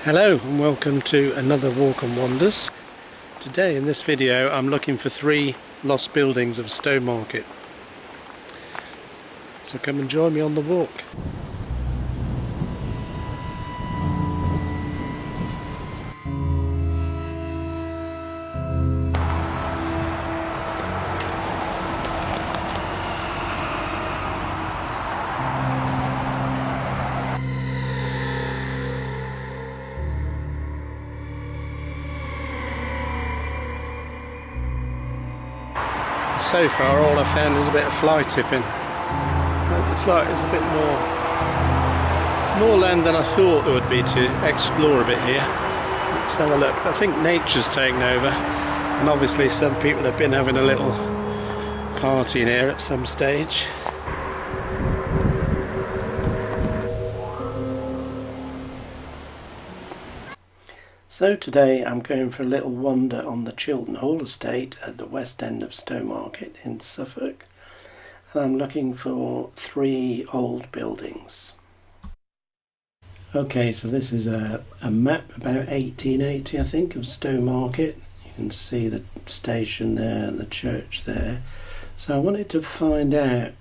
Hello and welcome to another Walk and Wonders. Today in this video I'm looking for 3 lost buildings of Stowmarket. So come and join me on the walk. So far all I've found is a bit of fly tipping. It looks like there's a bit more. It's more land than I thought there would be to explore a bit here. Let's have a look. I think nature's taken over, and obviously some people have been having a little party in here at some stage. So today I'm going for a little wander on the Chilton Hall estate at the west end of Stowmarket in Suffolk, and I'm looking for 3 old buildings. Okay, so this is a map about 1880 I think of Stowmarket. You can see the station there and the church there. So I wanted to find out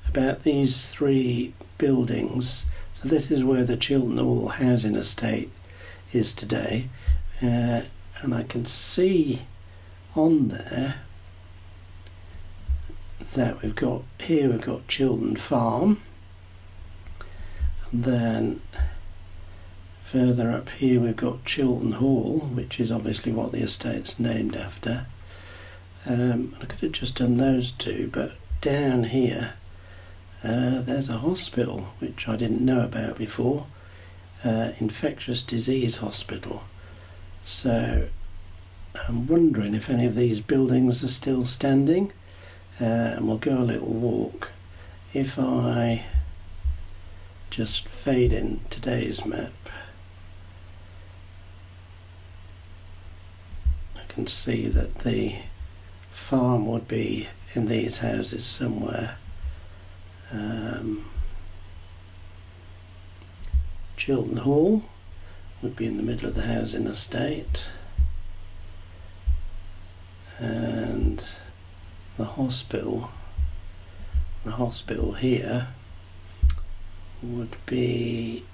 about these 3 buildings. So this is where the Chilton Hall housing estate is today, and I can see on there that we've got Chilton Farm, and then further up here we've got Chilton Hall, which is obviously what the estate's named after. I could have just done those 2, but down here there's a hospital which I didn't know about before. Infectious disease hospital. So I'm wondering if any of these buildings are still standing, and we'll go a little walk. If I just fade in today's map, I can see that the farm would be in these houses somewhere. Chilton Hall would be in the middle of the housing estate, and the hospital here would be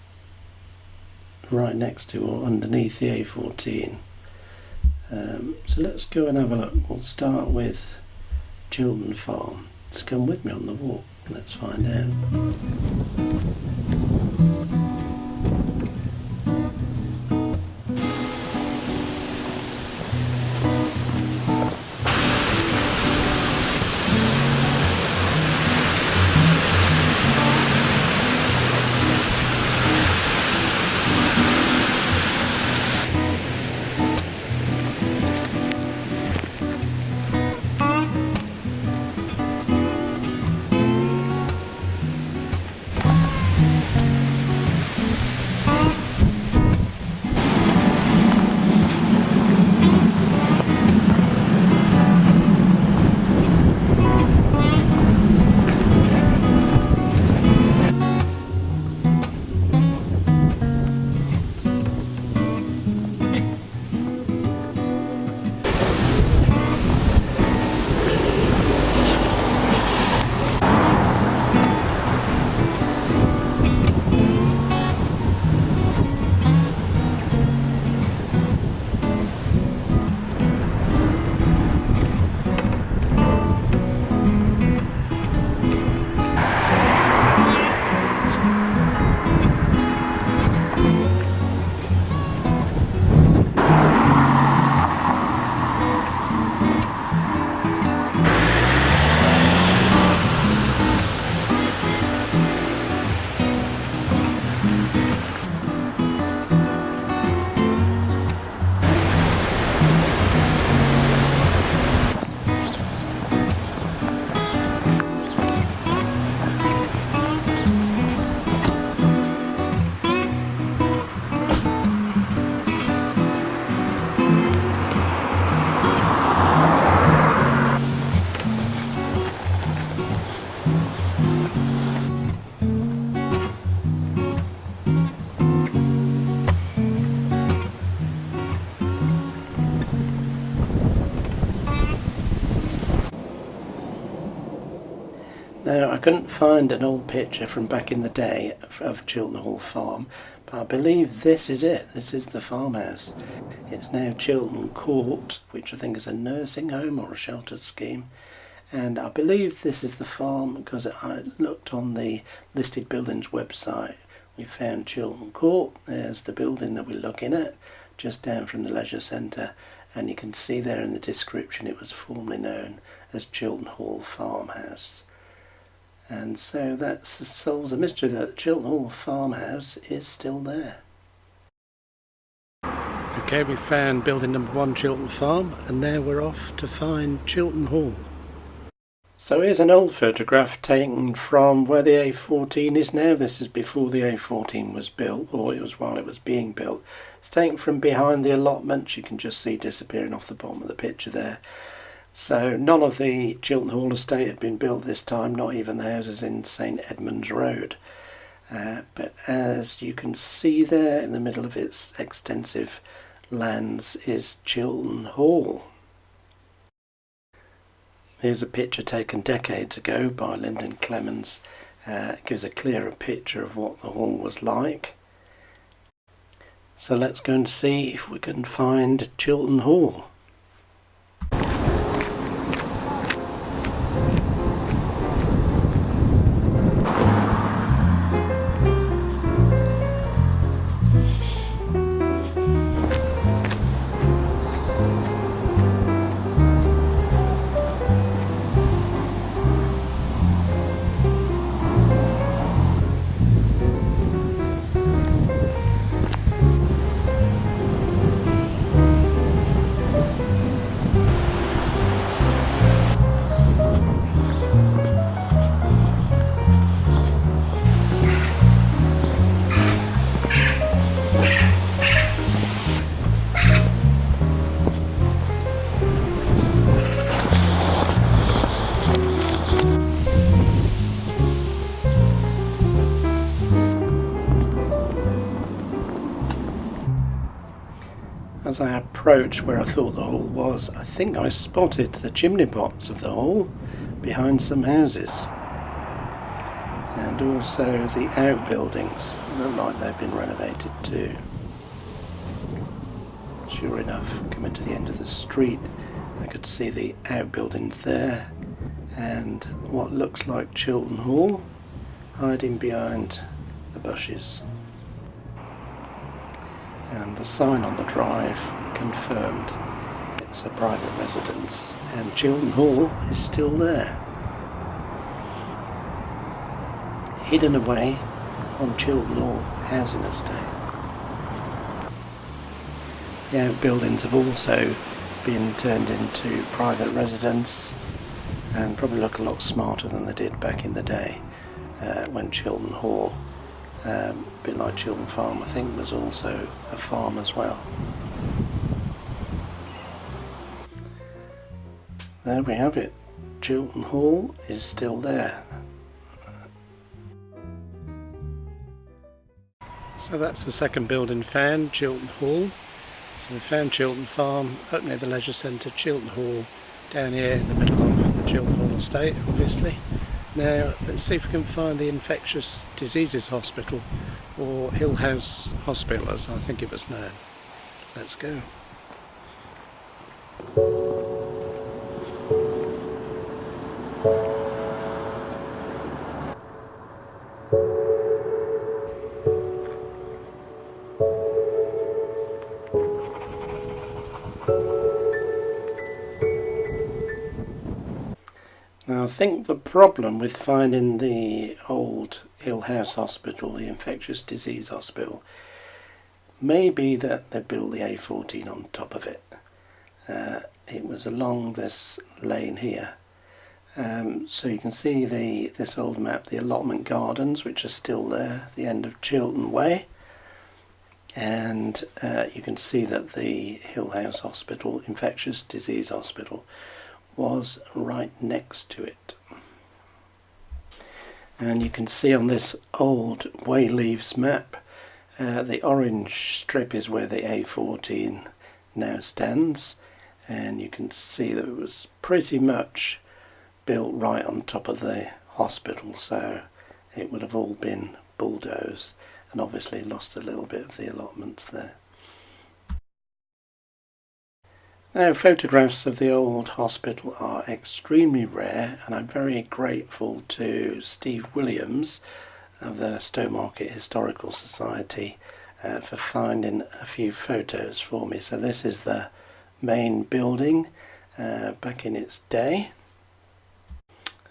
right next to or underneath the A14. So let's go and have a look. We'll start with Chilton Farm. Let's come with me on the walk. Let's find out. Now, I couldn't find an old picture from back in the day of Chilton Hall Farm, but I believe this is it. This is the farmhouse. It's now Chilton Court, which I think is a nursing home or a sheltered scheme. And I believe this is the farm because I looked on the listed buildings website. We found Chilton Court. There's the building that we're looking at, just down from the leisure centre. And you can see there in the description it was formerly known as Chilton Hall Farmhouse. And so that solves the mystery that Chilton Hall Farmhouse is still there. Okay, we found building number 1, Chilton Farm, and now we're off to find Chilton Hall. So here's an old photograph taken from where the A14 is now. This is before the A14 was built, or it was while it was being built. It's taken from behind the allotments. You can just see disappearing off the bottom of the picture there. So none of the Chilton Hall estate had been built this time, not even the houses in St Edmunds Road. But as you can see there in the middle of its extensive lands is Chilton Hall. Here's a picture taken decades ago by Lyndon Clemens. It gives a clearer picture of what the hall was like. So let's go and see if we can find Chilton Hall. As I approached where I thought the hall was, I think I spotted the chimney pots of the hall behind some houses. And also the outbuildings look like they've been renovated too. Sure enough, coming to the end of the street, I could see the outbuildings there and what looks like Chilton Hall hiding behind the bushes. And the sign on the drive confirmed it's a private residence, and Chilton Hall is still there, hidden away on Chilton Hall housing estate. The outbuildings have also been turned into private residence and probably look a lot smarter than they did back in the day when Chilton Hall, a bit like Chilton Farm, I think, was also a farm as well. There we have it. Chilton Hall is still there. So that's the second building found, Chilton Hall. So we found Chilton Farm up near the leisure centre, Chilton Hall down here in the middle of the Chilton Hall estate, obviously. Now let's see if we can find the Infectious Diseases Hospital, or Hill House Hospital as I think it was known. Let's go. Now I think the problem with finding the old Hill House Hospital, the Infectious Disease Hospital, may be that they built the A14 on top of it. It was along this lane here. So you can see this old map, the allotment gardens, which are still there, the end of Chilton Way. And you can see that the Hill House Hospital, Infectious Disease Hospital, was right next to it. And you can see on this old Wayleaves map, the orange strip is where the A14 now stands, and you can see that it was pretty much built right on top of the hospital, so it would have all been bulldozed and obviously lost a little bit of the allotments there. Now, photographs of the old hospital are extremely rare, and I'm very grateful to Steve Williams of the Stowmarket Historical Society for finding a few photos for me. So this is the main building back in its day,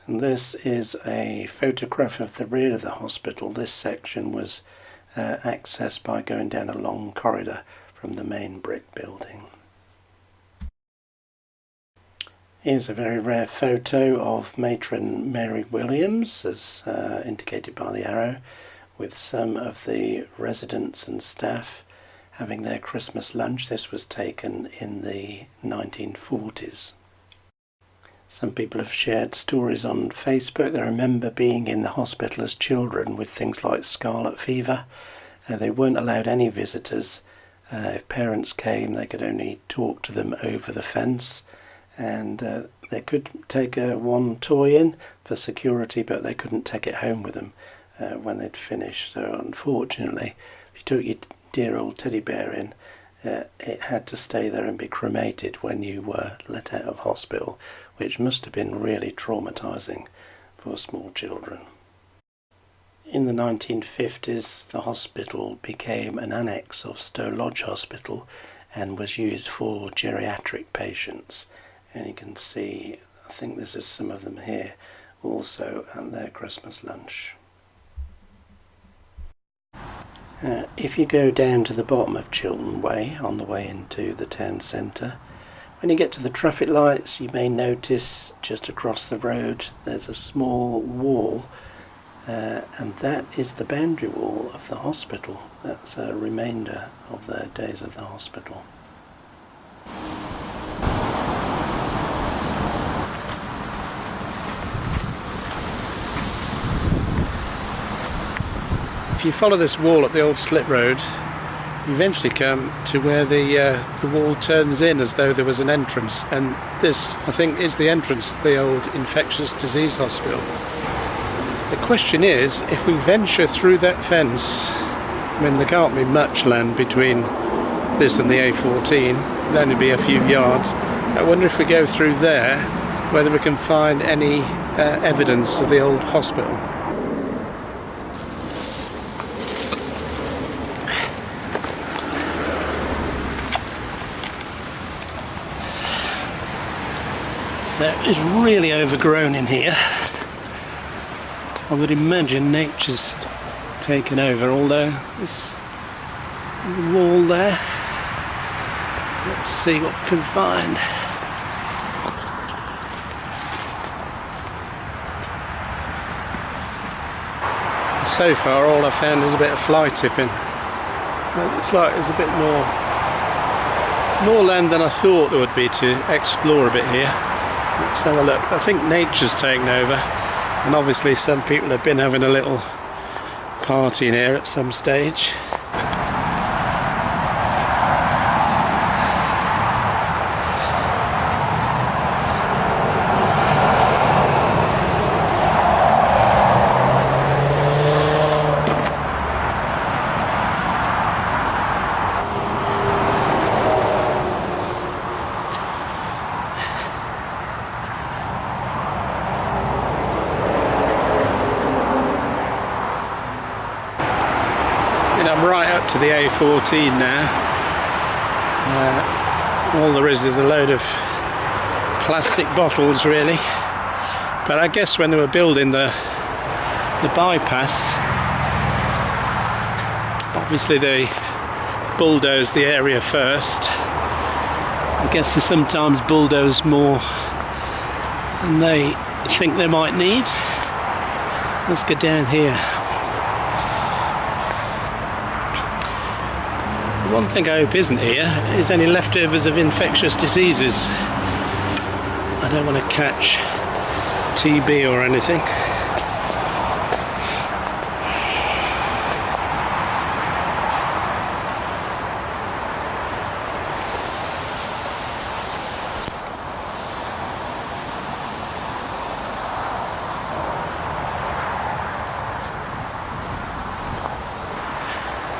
and this is a photograph of the rear of the hospital. This section was accessed by going down a long corridor from the main brick building. Here's a very rare photo of Matron Mary Williams, as indicated by the arrow, with some of the residents and staff having their Christmas lunch. This was taken in the 1940s. Some people have shared stories on Facebook. They remember being in the hospital as children with things like scarlet fever. They weren't allowed any visitors. If parents came, they could only talk to them over the fence. And they could take one toy in for security, but they couldn't take it home with them when they'd finished. So unfortunately, if you took your dear old teddy bear in, it had to stay there and be cremated when you were let out of hospital, which must have been really traumatising for small children. In the 1950s, the hospital became an annex of Stow Lodge Hospital and was used for geriatric patients. And you can see, I think this is some of them here, also at their Christmas lunch. If you go down to the bottom of Chilton Way, on the way into the town centre, when you get to the traffic lights, you may notice just across the road there's a small wall, and that is the boundary wall of the hospital. That's a remainder of the days of the hospital. If you follow this wall up the old slip road, you eventually come to where the wall turns in as though there was an entrance, and this, I think, is the entrance to the old infectious disease hospital. The question is, if we venture through that fence, I mean, there can't be much land between this and the A14, it'll only be a few yards. I wonder if we go through there, whether we can find any evidence of the old hospital. So it's really overgrown in here. I would imagine nature's taken over, although this wall there. Let's see what we can find. So far all I've found is a bit of fly tipping. It looks like there's a bit more. It's more land than I thought there would be to explore a bit here. Let's have a look. I think nature's taken over, and obviously some people have been having a little party in here at some stage. I'm right up to the A14 now. All there is a load of plastic bottles, really. But I guess when they were building the bypass, obviously they bulldozed the area first. I guess they sometimes bulldoze more than they think they might need. Let's go down here. One thing I hope isn't here is any leftovers of infectious diseases. I don't want to catch TB or anything.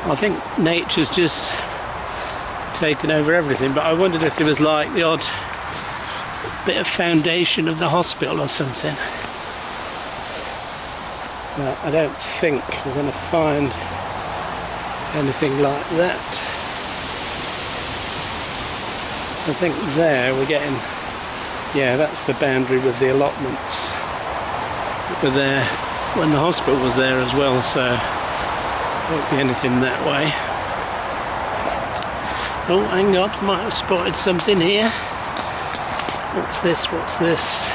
I think nature's just taken over everything, but I wondered if there was like the odd bit of foundation of the hospital or something. But I don't think we're going to find anything like that. I think there we're getting, yeah, that's the boundary with the allotments that were there when the hospital was there as well, so there won't be anything that way. Oh, hang on, might have spotted something here. What's this? What's this?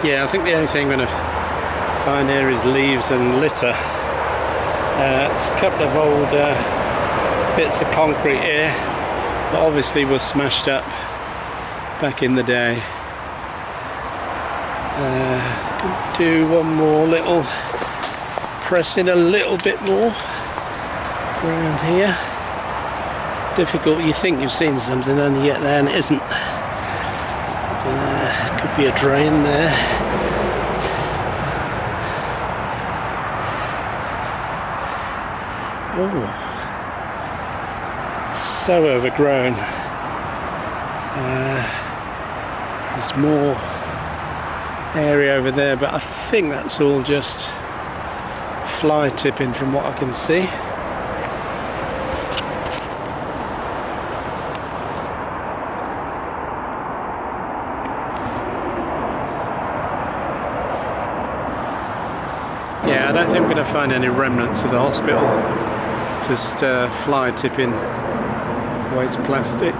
Yeah, I think the only thing I'm going to find here is leaves and litter. It's a couple of old bits of concrete here that obviously was smashed up back in the day. Do one more little pressing a little bit more around here. Difficult, you think you've seen something, then you get there and it isn't. Could be a drain there. Oh, so overgrown. There's more area over there, but I think that's all just fly tipping from what I can see. Yeah, I don't think we're going to find any remnants of the hospital. Just fly tipping waste plastic.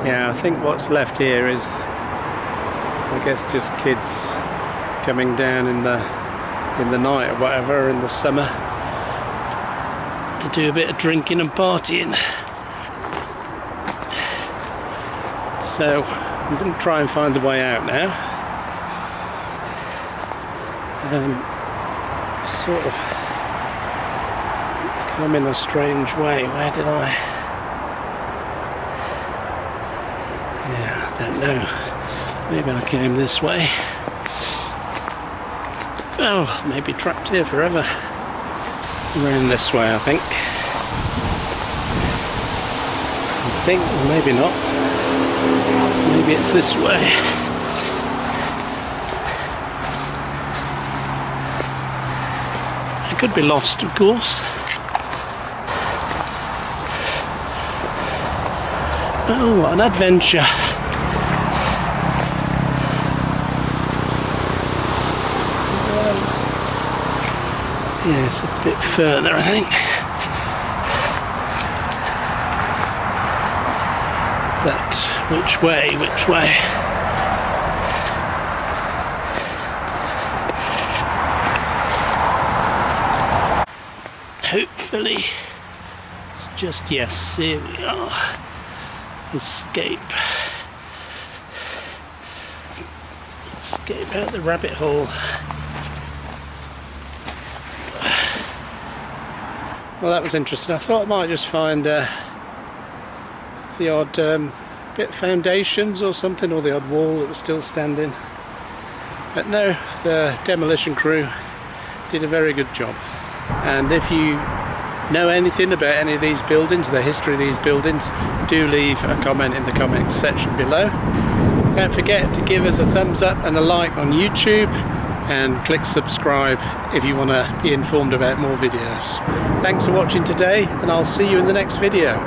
Yeah, I think what's left here is, I guess, just kids coming down in the night or whatever in the summer to do a bit of drinking and partying. So I'm going to try and find a way out now. Sort of come in a strange way. Where did I? Yeah, I don't know. Maybe I came this way. Oh, maybe trapped here forever. Around this way, I think. Or maybe not. Maybe it's this way. Could be lost, of course. Oh, what an adventure. Yeah, it's a bit further, I think. But which way? Which way? Hopefully it's just, yes, here we are. Escape out the rabbit hole. Well, that was interesting. I thought I might just find the odd bit of foundations or something, or the odd wall that was still standing, but no, the demolition crew did a very good job. And if you know anything about any of these buildings, the history of these buildings, do leave a comment in the comments section below. Don't forget to give us a thumbs up and a like on YouTube, and click subscribe if you want to be informed about more videos. Thanks for watching today, and I'll see you in the next video.